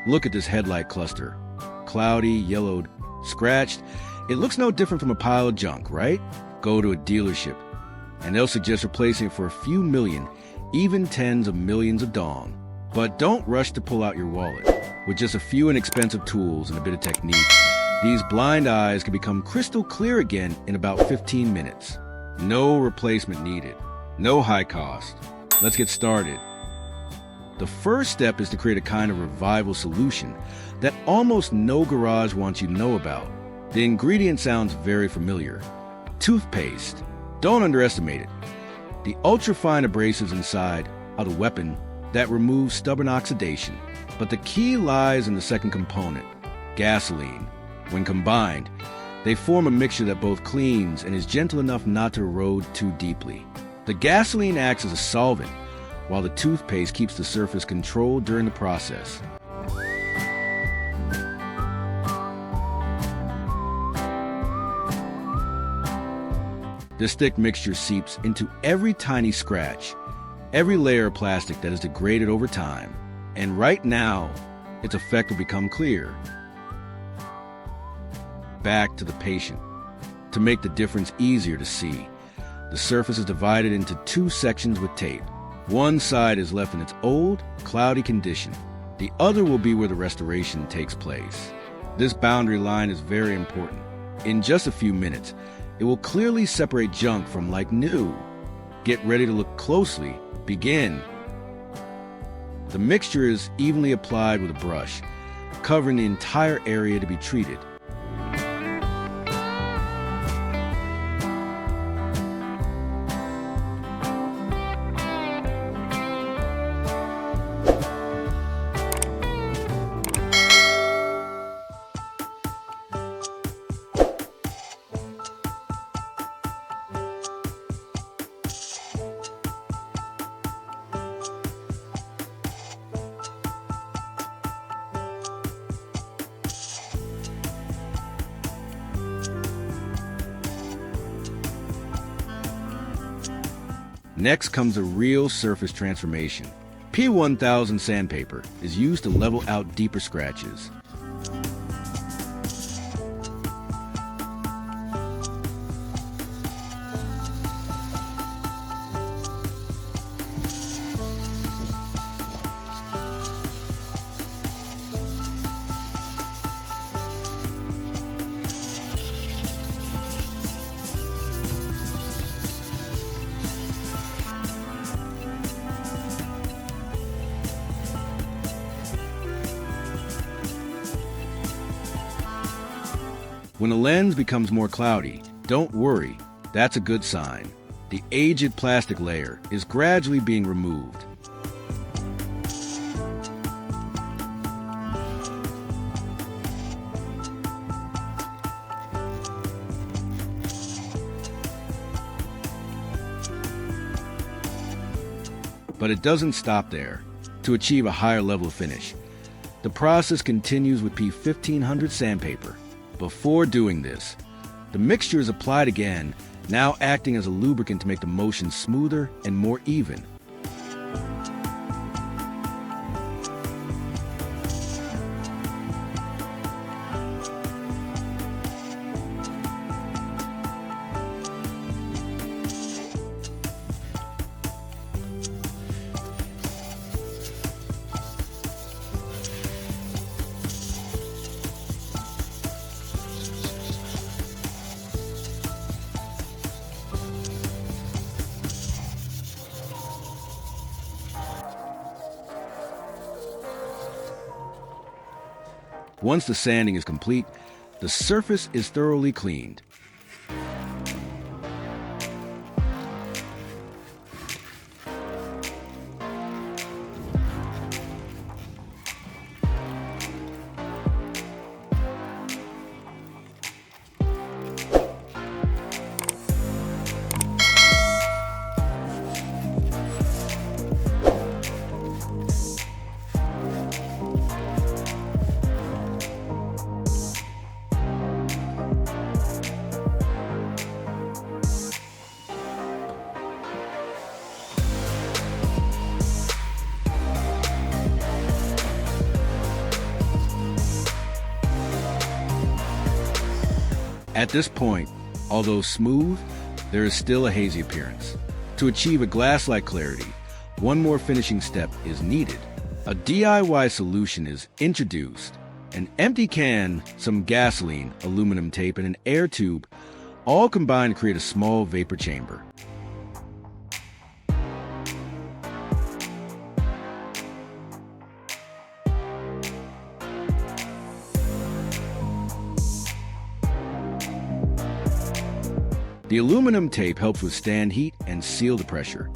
Look at this headlight cluster. Cloudy, yellowed, scratched. It looks no different from a pile of junk, right? Go to a dealership, and they'll suggest replacing it for a few million, even tens of millions of dong. But don't rush to pull out your wallet. With just a few inexpensive tools and a bit of technique, these blind eyes can become crystal clear again in about 15 minutes. No replacement needed. No high cost. Let's get started. The first step is to create a kind of revival solution that almost no garage wants you to know about. The ingredient sounds very familiar. Toothpaste. Don't underestimate it. The ultrafine abrasives inside are the weapon that removes stubborn oxidation. But the key lies in the second component, gasoline. When combined, they form a mixture that both cleans and is gentle enough not to erode too deeply. The gasoline acts as a solvent, while the toothpaste keeps the surface controlled during the process. This thick mixture seeps into every tiny scratch, every layer of plastic that is degraded over time. And right now, its effect will become clear. Back to the patient. To make the difference easier to see, the surface is divided into two sections with tape. One side is left in its old, cloudy condition. The other will be where the restoration takes place. This boundary line is very important. In just a few minutes, it will clearly separate junk from like new. Get ready to look closely. Begin. The mixture is evenly applied with a brush, covering the entire area to be treated. Next comes a real surface transformation. P1000 sandpaper is used to level out deeper scratches. When a lens becomes more cloudy, don't worry, that's a good sign. The aged plastic layer is gradually being removed. But it doesn't stop there. To achieve a higher level of finish, the process continues with P1500 sandpaper. Before doing this, the mixture is applied again, now acting as a lubricant to make the motion smoother and more even. Once the sanding is complete, the surface is thoroughly cleaned. At this point, although smooth, there is still a hazy appearance. To achieve a glass-like clarity, one more finishing step is needed. A DIY solution is introduced. An empty can, some gasoline, aluminum tape, and an air tube all combine to create a small vapor chamber. The aluminum tape helps withstand heat and seal the pressure.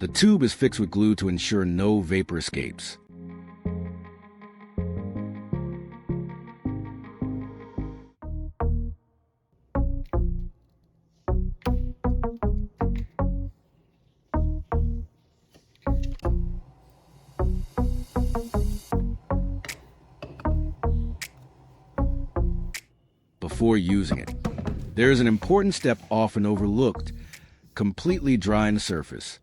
The tube is fixed with glue to ensure no vapor escapes. Before using it, there is an important step often overlooked: completely drying the surface.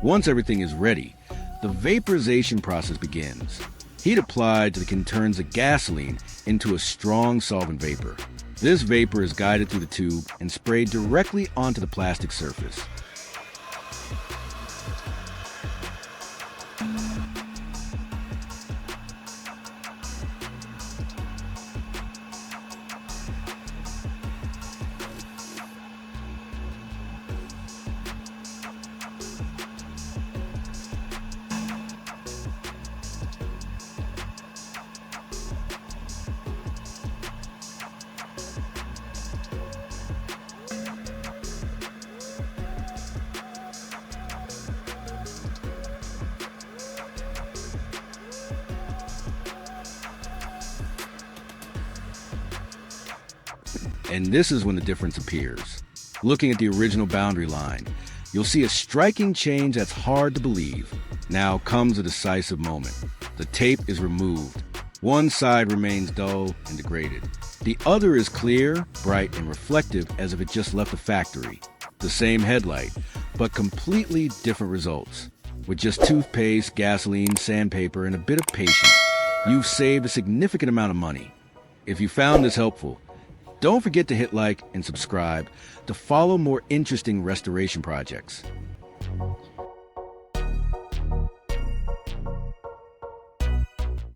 Once everything is ready, the vaporization process begins. Heat applied to the can turns the gasoline into a strong solvent vapor. This vapor is guided through the tube and sprayed directly onto the plastic surface. And this is when the difference appears. Looking at the original boundary line, you'll see a striking change that's hard to believe. Now comes a decisive moment. The tape is removed. One side remains dull and degraded. The other is clear, bright, and reflective as if it just left the factory. The same headlight, but completely different results. With just toothpaste, gasoline, sandpaper, and a bit of patience, you've saved a significant amount of money. If you found this helpful, don't forget to hit like and subscribe to follow more interesting restoration projects.